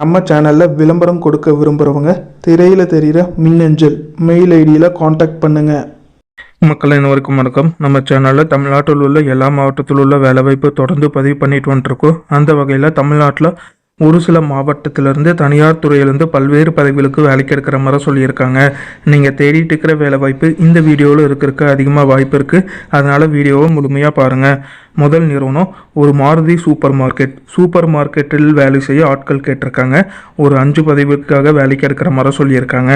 நம்ம சேனலில் விளம்பரம் கொடுக்க விரும்புகிறவங்க திரையில் தெரிகிற மின்னஞ்சல் மெயில் ஐடியில் காண்டாக்ட் பண்ணுங்கள். மக்கள் அனைவருக்கும் வணக்கம். நம்ம சேனலில் தமிழ்நாட்டில் உள்ள எல்லா மாவட்டத்தில் உள்ள வேலைவாய்ப்பு தொடர்ந்து பதிவு பண்ணிட்டு வந்துருக்கோம். அந்த வகையில் தமிழ்நாட்டில் ஒரு சில மாவட்டத்திலேருந்து தனியார் துறையிலேருந்து பல்வேறு பதவிகளுக்கு வேலைக்கு எடுக்கிற மாதிரி சொல்லியிருக்காங்க. நீங்கள் தேடிட்டு இருக்கிற வேலைவாய்ப்பு இந்த வீடியோவில் இருக்கிறதுக்கு அதிகமாக வாய்ப்பு இருக்குது. அதனால் வீடியோவை முழுமையாக பாருங்கள். முதல் நிறுவனம் ஒரு மாருதி சூப்பர் மார்க்கெட்டில் வேலை செய்ய ஆட்கள் கேட்டிருக்காங்க. ஒரு 5 பதவிகளுக்காக வேலைக்கு எடுக்கிற மாதிரி சொல்லியிருக்காங்க.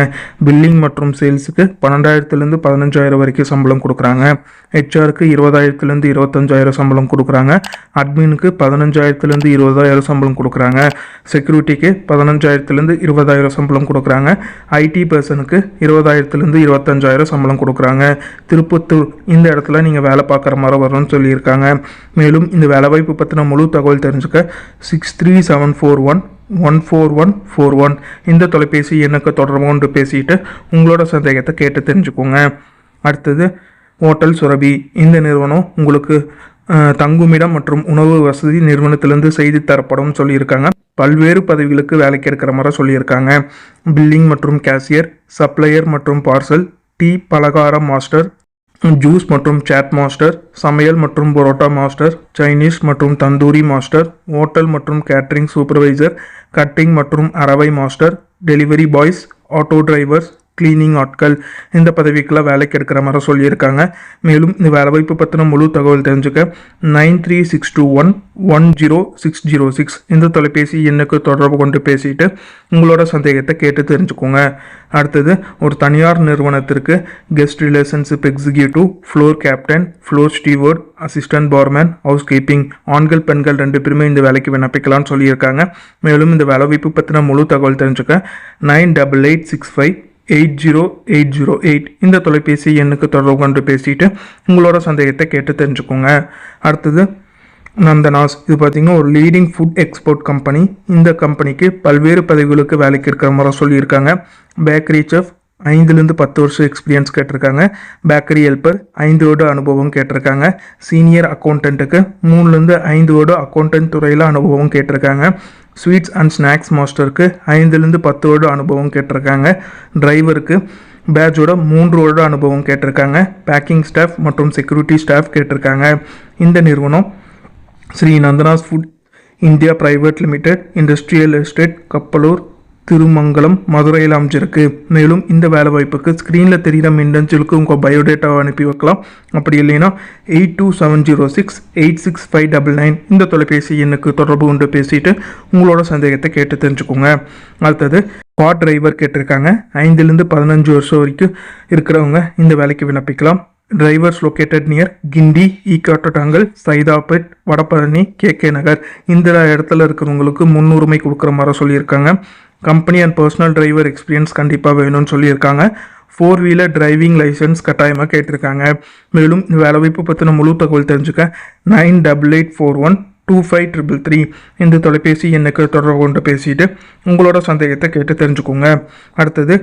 பில்லிங் மற்றும் சேல்ஸுக்கு 12,000 15,000 வரைக்கும் சம்பளம் கொடுக்குறாங்க. ஹெச்ஆருக்கு 20,000 25,000 சம்பளம் கொடுக்குறாங்க. அட்மினுக்கு 15,000 20,000 சம்பளம் கொடுக்குறாங்க. செக்யூரிட்டிக்கு 15,000 20,000 சம்பளம் கொடுக்குறாங்க. ஐடி பர்சனுக்கு 20,000 25,000 சம்பளம் கொடுக்குறாங்க. திருப்பத்தூர் இந்த இடத்துல நீங்கள் வேலை பார்க்குற மாதிரி வரும்னு சொல்லியிருக்காங்க. மேலும் இந்த வேலைவாய்ப்பு பற்றின முழு தகவல் தெரிஞ்சுக்க 6374114141 இந்த தொலைபேசி எண்ணுக்கு தொடர்பு கொண்டு பேசிட்டு உங்களோட சந்தேகத்தை கேட்டு தெரிஞ்சுக்கோங்க. அடுத்தது ஹோட்டல் சுரபி இந்த நிறுவனம் உங்களுக்கு தங்குமிடம் மற்றும் உணவு வசதி நிறுவனத்திலிருந்து செய்து தரப்படும் சொல்லியிருக்காங்க. பல்வேறு பதவிகளுக்கு வேலைக்கு எடுக்கிற மாதிரி சொல்லியிருக்காங்க. பில்லிங் மற்றும் கேஷியர், சப்ளையர் மற்றும் பார்சல், டீ பலகாரம் மாஸ்டர், ஜூஸ் மற்றும் சாட் மாஸ்டர், சமையல் மற்றும் பரோட்டா மாஸ்டர், சைனீஸ் மற்றும் தந்தூரி மாஸ்டர், ஹோட்டல் மற்றும் கேட்டரிங் சூப்பர்வைசர், கட்டிங் மற்றும் அரவை master, delivery boys, auto drivers, cleaning ஆட்கள் இந்த பதவிக்கெல்லாம் வேலைக்கு எடுக்கிற மாதிரி சொல்லியிருக்காங்க. மேலும் இந்த வேலைவாய்ப்பு பற்றின முழு தகவல் தெரிஞ்சுக்க 9362110606 இந்த தொலைபேசி எண்ணுக்கு தொடர்பு கொண்டு பேசிட்டு உங்களோட சந்தேகத்தை கேட்டு தெரிஞ்சுக்கோங்க. அடுத்தது ஒரு தனியார் நிறுவனத்திற்கு guest relationship executive, floor captain, floor steward, assistant barman, housekeeping ஆண்கள் பெண்கள் 2 பேருமே இந்த வேலைக்கு விண்ணப்பிக்கலாம்னு சொல்லியிருக்காங்க. மேலும் இந்த வேலைவாய்ப்பு பற்றின முழு தகவல் தெரிஞ்சுக்க 9886580808 இந்த தொலைபேசி எண்ணுக்கு தொடர்பு கொண்டு பேசிட்டு உங்களோட சந்தேகத்தை கேட்டு தெரிஞ்சுக்கோங்க. அடுத்தது நந்தனாஸ் இது பார்த்திங்கன்னா ஒரு லீடிங் ஃபுட் எக்ஸ்போர்ட் கம்பெனி. இந்த கம்பெனிக்கு பல்வேறு பதவிகளுக்கு வேலைக்கு இருக்கிற மாதிரி சொல்லியிருக்காங்க. பேக்கரி செஃப் 5 10 வருஷம் எக்ஸ்பீரியன்ஸ் கேட்டிருக்காங்க. பேக்கரி ஹெல்ப்பர் 5 வருட அனுபவம் கேட்டிருக்காங்க. சீனியர் அக்கௌண்டண்ட்டுக்கு 3 5 வருட அக்கௌண்டன்ட் துறையில் அனுபவம் கேட்டிருக்காங்க. ஸ்வீட்ஸ் அண்ட் ஸ்நாக்ஸ் மாஸ்டருக்கு 5 10 வருட அனுபவம் கேட்டிருக்காங்க. டிரைவருக்கு பேட்சோட 3 வருட அனுபவம் கேட்டிருக்காங்க. பேக்கிங் ஸ்டாஃப் மற்றும் செக்யூரிட்டி ஸ்டாஃப் கேட்டிருக்காங்க. இந்த நிறுவனம் Sri Nandhanas food India private limited, industrial estate, Kappalur, Thirumangalam, மதுரையில் அமைஞ்சிருக்கு. மேலும் இந்த வேலை வாய்ப்புக்கு ஸ்க்ரீனில் தெரிகிற மின்னஞ்சலுக்கு உங்கள் பயோடேட்டாவை அனுப்பி வைக்கலாம். அப்படி இல்லைன்னா 8270686599 இந்த தொலைபேசி எண்ணுக்கு தொடர்பு கொண்டு பேசிட்டு உங்களோட சந்தேகத்தை கேட்டு தெரிஞ்சுக்கோங்க. அடுத்தது கார் டிரைவர் கேட்டிருக்காங்க. 5 15 வருஷம் வரைக்கும் இருக்கிறவங்க இந்த வேலைக்கு விண்ணப்பிக்கலாம். டிரைவர்ஸ் லொக்கேட்டட் நியர் கிண்டி, ஈக்காட்டட்டாங்கல், சைதாப்பேட், வடபழனி, கேகே நகர் இந்த இடத்துல இருக்கிறவங்களுக்கு முன்னுரிமை கொடுக்குற மாதிரி சொல்லியிருக்காங்க. Company and personal driver experience கண்டிப்பாக வேணும்னு சொல்லியிருக்காங்க. 4 வீலர் டிரைவிங் லைசன்ஸ் கட்டாயமாக கேட்டிருக்காங்க. மேலும் இந்த வேலைவாய்ப்பு பற்றின முழு தகவல் தெரிஞ்சுக்க 9884125333 இந்த தொலைபேசி எண்ணுக்கு தொடர்பு கொண்டு பேசிட்டு உங்களோட சந்தேகத்தை கேட்டு தெரிஞ்சுக்கோங்க. அடுத்தது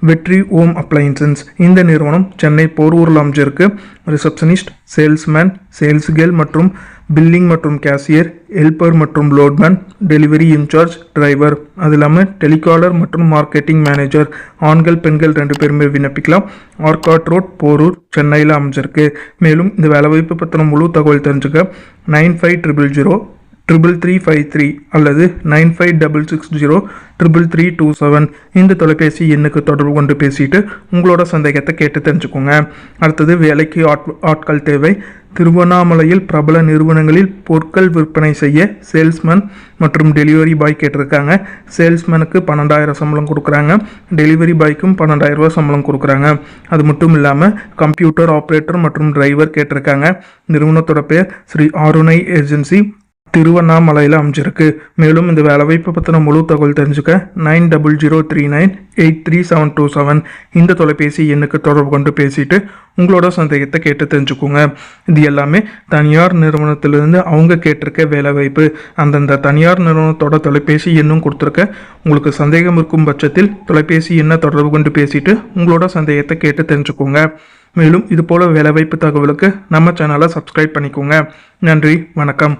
வெற்றி ஹோம் அப்ளையன்சஸ் இந்த நிறுவனம் சென்னை போரூரில் அமைஞ்சிருக்கு. ரிசப்ஷனிஸ்ட், சேல்ஸ்மேன், சேல்ஸ் கேர்ள் மற்றும் பில்லிங் மற்றும் கேஷியர், ஹெல்ப்பர் மற்றும் லோட்மேன், டெலிவரி இன்சார்ஜ், டிரைவர், அது இல்லாமல் டெலிகாலர் மற்றும் மார்க்கெட்டிங் மேனேஜர் ஆண்கள் பெண்கள் 2 பேருமே விண்ணப்பிக்கலாம். ஆர்காட் ரோட், போரூர், சென்னையில் அமைஞ்சிருக்கு. மேலும் இந்த வேலைவாய்ப்பு பற்றின முழு தகவல் தெரிஞ்சுக்க 9500033353 அல்லது 9566033327 இந்த தொலைபேசி எண்ணுக்கு தொடர்பு கொண்டு பேசிட்டு உங்களோட சந்தேகத்தை கேட்டு தெரிஞ்சுக்கோங்க. அடுத்தது வேலைக்கு ஆட்கள் தேவை. திருவண்ணாமலையில் பிரபல நிறுவனங்களில் பொருட்கள் விற்பனை செய்ய சேல்ஸ்மேன் மற்றும் டெலிவரி பாய் கேட்டிருக்காங்க. சேல்ஸ்மேனுக்கு 12,000 சம்பளம் கொடுக்குறாங்க. டெலிவரி பாய்க்கும் 12,000 ரூபா சம்பளம் கொடுக்குறாங்க. அது மட்டும் இல்லாமல் கம்ப்யூட்டர் ஆப்ரேட்டர் மற்றும் டிரைவர் கேட்டிருக்காங்க. நிறுவனத்தோட பேர் ஸ்ரீ ஆருணை ஏஜென்சி, திருவண்ணாமலையில் அமைஞ்சிருக்கு. மேலும் இந்த வேலைவாய்ப்பு பற்றின முழு தகவல் தெரிஞ்சுக்க 9003983727 இந்த தொலைபேசி எண்ணுக்கு தொடர்பு கொண்டு பேசிட்டு உங்களோட சந்தேகத்தை கேட்டு தெரிஞ்சுக்கோங்க. இது எல்லாமே தனியார் நிறுவனத்திலிருந்து அவங்க கேட்டிருக்க வேலைவாய்ப்பு. அந்தந்த தனியார் நிறுவனத்தோட தொலைபேசி எண்ணும் கொடுத்துருக்க. உங்களுக்கு சந்தேகம் இருக்கும் பட்சத்தில் தொலைபேசி எண்ணை தொடர்பு கொண்டு பேசிட்டு உங்களோட சந்தேகத்தை கேட்டு தெரிஞ்சுக்கோங்க. மேலும் இது போல வேலைவாய்ப்பு தகவலுக்கு நம்ம சேனலை சப்ஸ்கிரைப் பண்ணிக்கோங்க. நன்றி, வணக்கம்.